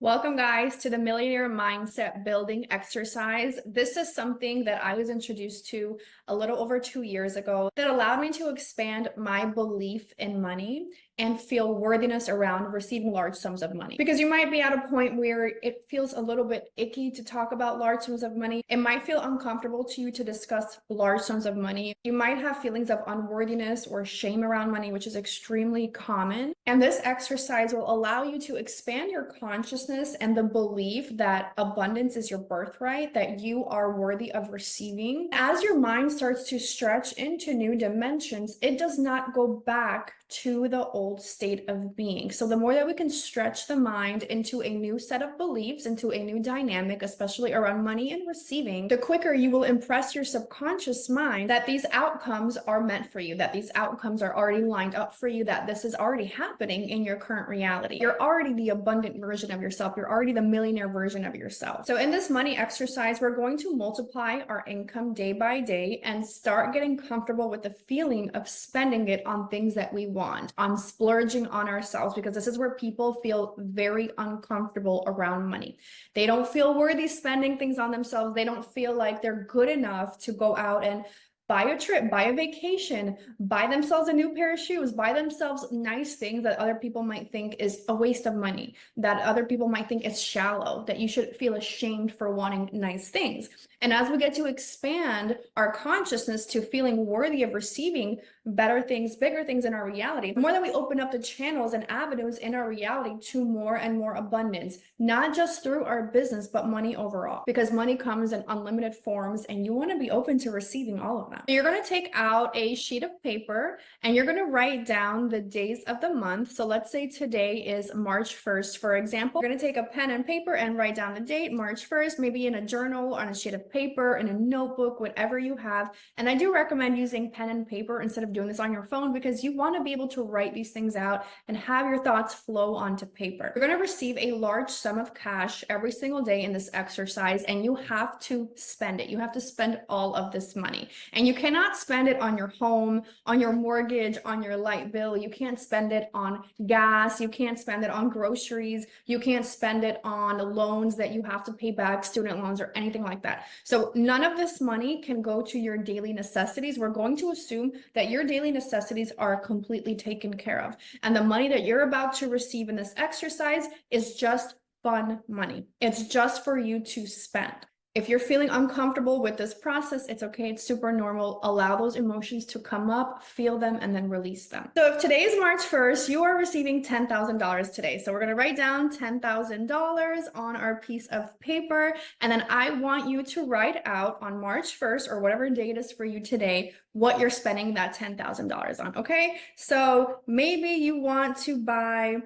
Welcome, guys, to the Millionaire Mindset Building exercise. This is something that I was introduced to a little over 2 years ago that allowed me to expand my belief in money and feel worthiness around receiving large sums of money. Because you might be at a point where it feels a little bit icky to talk about large sums of money. It might feel uncomfortable to you to discuss large sums of money. You might have feelings of unworthiness or shame around money, which is extremely common. And this exercise will allow you to expand your consciousness and the belief that abundance is your birthright, that you are worthy of receiving. As your mind starts to stretch into new dimensions, it does not go back to the old state of being. So the more that we can stretch the mind into a new set of beliefs, into a new dynamic, especially around money and receiving, the quicker you will impress your subconscious mind that these outcomes are meant for you, that these outcomes are already lined up for you, that this is already happening in your current reality. You're already the abundant version of yourself. You're already the millionaire version of yourself. So in this money exercise, we're going to multiply our income day by day and start getting comfortable with the feeling of spending it on things that we want, on splurging on ourselves, because this is where people feel very uncomfortable around money. They don't feel worthy spending things on themselves. They don't feel like they're good enough to go out and buy a trip, buy a vacation, buy themselves a new pair of shoes, buy themselves nice things that other people might think is a waste of money, that other people might think is shallow, that you should feel ashamed for wanting nice things. And as we get to expand our consciousness to feeling worthy of receiving better things, bigger things in our reality, the more that we open up the channels and avenues in our reality to more and more abundance, not just through our business, but money overall, because money comes in unlimited forms and you want to be open to receiving all of them. You're going to take out a sheet of paper and you're going to write down the days of the month. So let's say today is March 1st, for example. You're going to take a pen and paper and write down the date, March 1st, maybe in a journal, on a sheet of paper, in a notebook, whatever you have. And I do recommend using pen and paper instead of doing this on your phone, because you want to be able to write these things out and have your thoughts flow onto paper. You're going to receive a large sum of cash every single day in this exercise, and you have to spend it. You have to spend all of this money. And you cannot spend it on your home, on your mortgage, on your light bill. You can't spend it on gas. You can't spend it on groceries. You can't spend it on loans that you have to pay back, student loans or anything like that. So none of this money can go to your daily necessities. We're going to assume that your daily necessities are completely taken care of. And the money that you're about to receive in this exercise is just fun money. It's just for you to spend. If you're feeling uncomfortable with this process, it's okay. It's super normal. Allow those emotions to come up, feel them, and then release them. So if today is March 1st, you are receiving $10,000 today. So we're going to write down $10,000 on our piece of paper. And then I want you to write out on March 1st, or whatever day it is for you today, what you're spending that $10,000 on. Okay. So maybe you want to buy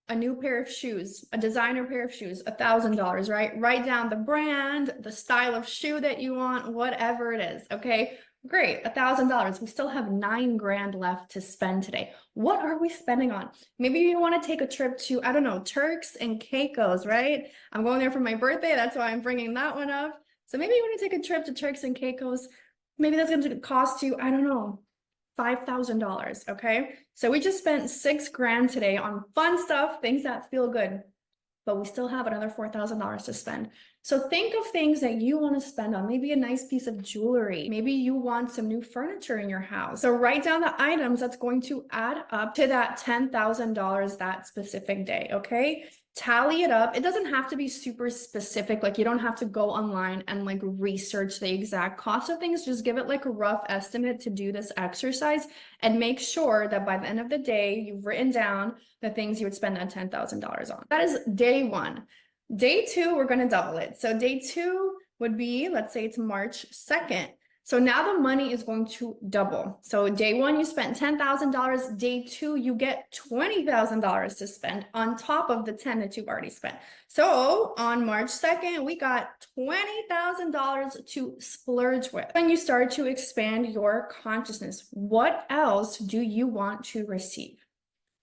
a new pair of shoes, a designer pair of shoes, $1,000, right? Write down the brand, the style of shoe that you want, whatever it is. Okay, great, $1,000. We still have 9 grand left to spend today. What are we spending on? Maybe you want to take a trip to, I don't know, Turks and Caicos, right? I'm going there for my birthday. That's why I'm bringing that one up. So maybe you want to take a trip to Turks and Caicos. Maybe that's going to cost you, I don't know, $5,000. Okay. So we just spent 6 grand today on fun stuff, things that feel good, but we still have another $4,000 to spend. So think of things that you want to spend on, maybe a nice piece of jewelry. Maybe you want some new furniture in your house. So write down the items that's going to add up to that $10,000 that specific day. Okay. Tally it up. It doesn't have to be super specific. Like, you don't have to go online and like research the exact cost of things. Just give it like a rough estimate to do this exercise, and make sure that by the end of the day, you've written down the things you would spend that $10,000 on. That is day 1. Day 2, we're going to double it. So day 2 would be, let's say it's March 2nd. So now the money is going to double. So day 1, you spent $10,000. Day 2, you get $20,000 to spend on top of the 10 that you've already spent. So on March 2nd, we got $20,000 to splurge with. When you start to expand your consciousness, what else do you want to receive?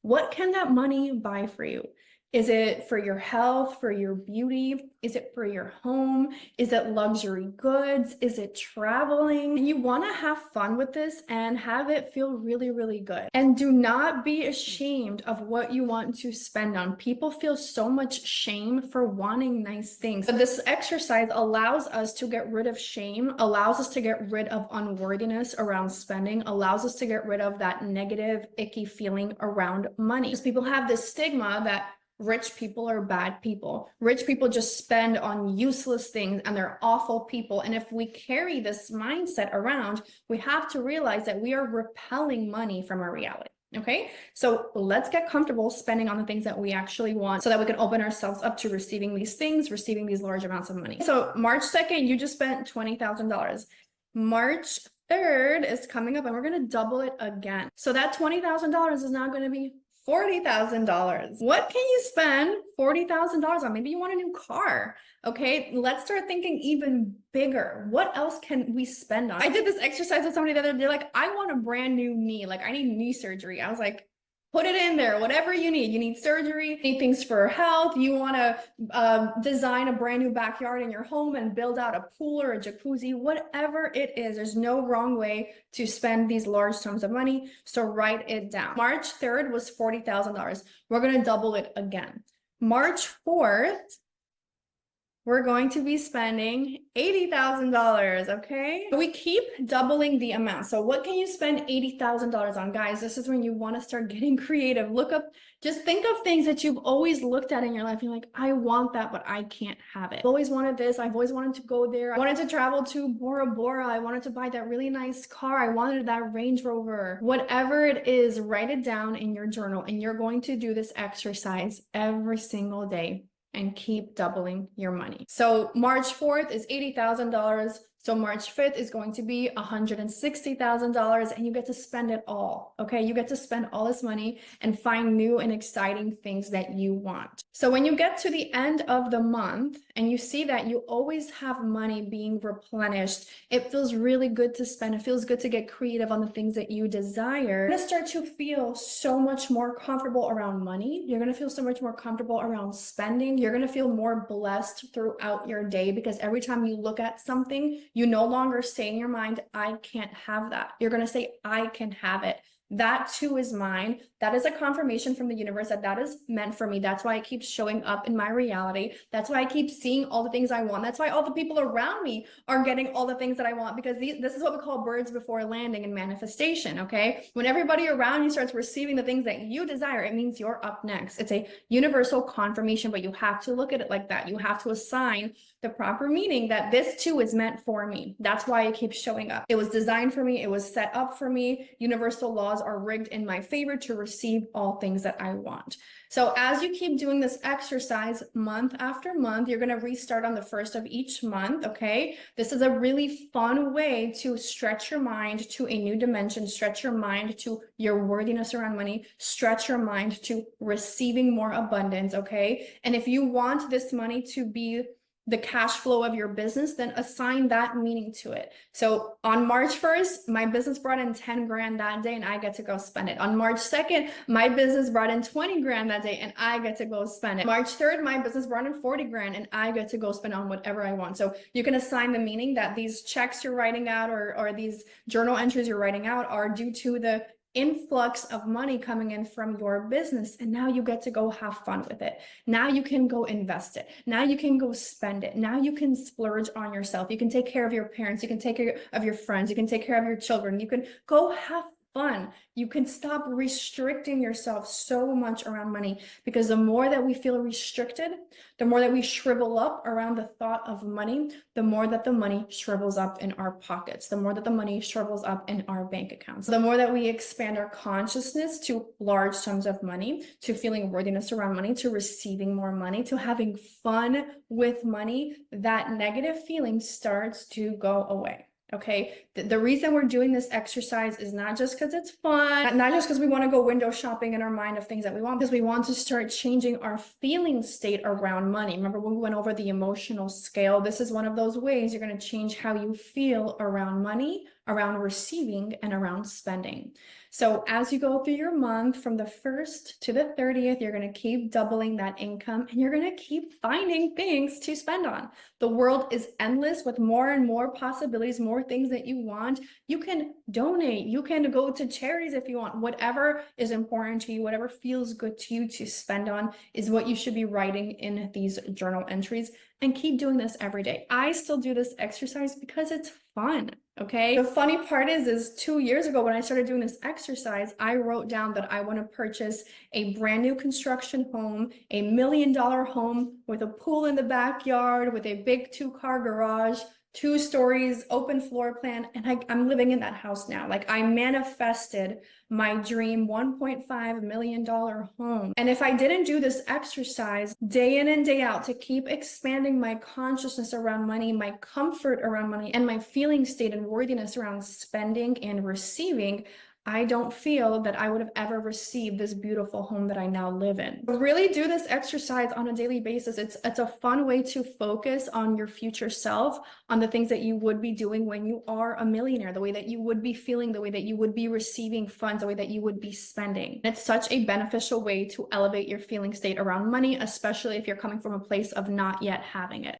What can that money buy for you? Is it for your health, for your beauty? Is it for your home? Is it luxury goods? Is it traveling? And you want to have fun with this and have it feel really, really good. And do not be ashamed of what you want to spend on. People feel so much shame for wanting nice things. But this exercise allows us to get rid of shame, allows us to get rid of unworthiness around spending, allows us to get rid of that negative, icky feeling around money. Because people have this stigma that rich people are bad people. Rich people just spend on useless things and they're awful people. And if we carry this mindset around, we have to realize that we are repelling money from our reality. Okay, so let's get comfortable spending on the things that we actually want so that we can open ourselves up to receiving these things, receiving these large amounts of money. So March 2nd, you just spent $20,000. March 3rd is coming up and we're going to double it again. So that $20,000 is now going to be $40,000. What can you spend $40,000 on? Maybe you want a new car. Okay, let's start thinking even bigger. What else can we spend on? I did this exercise with somebody the other day. They're like, I want a brand new knee. Like, I need knee surgery. I was like, put it in there, whatever you need. You need surgery, you need things for health. You want to design a brand new backyard in your home and build out a pool or a jacuzzi, whatever it is. There's no wrong way to spend these large sums of money. So write it down. March 3rd was $40,000. We're going to double it again. March 4th, we're going to be spending $80,000, okay? We keep doubling the amount. So what can you spend $80,000 on? Guys, this is when you want to start getting creative. Look up, just think of things that you've always looked at in your life. You're like, I want that, but I can't have it. I've always wanted this. I've always wanted to go there. I wanted to travel to Bora Bora. I wanted to buy that really nice car. I wanted that Range Rover. Whatever it is, write it down in your journal, and you're going to do this exercise every single day and keep doubling your money. So March 4th is $80,000. So March 5th is going to be $160,000 and you get to spend it all. Okay, you get to spend all this money and find new and exciting things that you want. So when you get to the end of the month and you see that you always have money being replenished, it feels really good to spend. It feels good to get creative on the things that you desire. You're going to start to feel so much more comfortable around money. You're going to feel so much more comfortable around spending. You're going to feel more blessed throughout your day because every time you look at something, you no longer say in your mind, I can't have that. You're going to say, I can have it. That too is mine. That is a confirmation from the universe that that is meant for me. That's why it keeps showing up in my reality. That's why I keep seeing all the things I want. That's why all the people around me are getting all the things that I want, because this is what we call birds before landing and manifestation, okay? When everybody around you starts receiving the things that you desire, it means you're up next. It's a universal confirmation, but you have to look at it like that. You have to assign the proper meaning that this too is meant for me. That's why it keeps showing up. It was designed for me. It was set up for me. Universal laws are rigged in my favor to receive all things that I want. So as you keep doing this exercise month after month, you're going to restart on the first of each month, okay? This is a really fun way to stretch your mind to a new dimension, stretch your mind to your worthiness around money, stretch your mind to receiving more abundance, okay? And if you want this money to be the cash flow of your business, then assign that meaning to it. So on March 1st, my business brought in 10 grand that day and I get to go spend it. On March 2nd, my business brought in 20 grand that day and I get to go spend it. March 3rd, my business brought in 40 grand and I get to go spend on whatever I want. So you can assign the meaning that these checks you're writing out or these journal entries you're writing out are due to the influx of money coming in from your business, and now you get to go have fun with it. Now you can go invest it. Now you can go spend it. Now you can splurge on yourself. You can take care of your parents. You can take care of your friends. You can take care of your children. You can go have fun. You can stop restricting yourself so much around money, because the more that we feel restricted, the more that we shrivel up around the thought of money, the more that the money shrivels up in our pockets, the more that the money shrivels up in our bank accounts. The more that we expand our consciousness to large sums of money, to feeling worthiness around money, to receiving more money, to having fun with money, that negative feeling starts to go away. Okay, the reason we're doing this exercise is not just because it's fun, not just because we want to go window shopping in our mind of things that we want, because we want to start changing our feeling state around money. Remember when we went over the emotional scale? This is one of those ways you're going to change how you feel around money, around receiving and around spending. So as you go through your month from the 1st to the 30th, you're going to keep doubling that income and you're going to keep finding things to spend on. The world is endless with more and more possibilities, more things that you want. You can donate, you can go to charities if you want. Whatever is important to you, whatever feels good to you to spend on is what you should be writing in these journal entries, and keep doing this every day. I still do this exercise because it's fun. Okay. The funny part is 2 years ago when I started doing this exercise, I wrote down that I want to purchase a brand new construction home, $1 million home with a pool in the backyard, with a big 2-car garage, 2 stories, open floor plan, and I'm living in that house now. Like, I manifested my dream $1.5 million home. And if I didn't do this exercise day in and day out to keep expanding my consciousness around money, my comfort around money, and my feeling state and worthiness around spending and receiving, I don't feel that I would have ever received this beautiful home that I now live in. Really do this exercise on a daily basis. It's a fun way to focus on your future self, on the things that you would be doing when you are a millionaire, the way that you would be feeling, the way that you would be receiving funds, the way that you would be spending. It's such a beneficial way to elevate your feeling state around money, especially if you're coming from a place of not yet having it.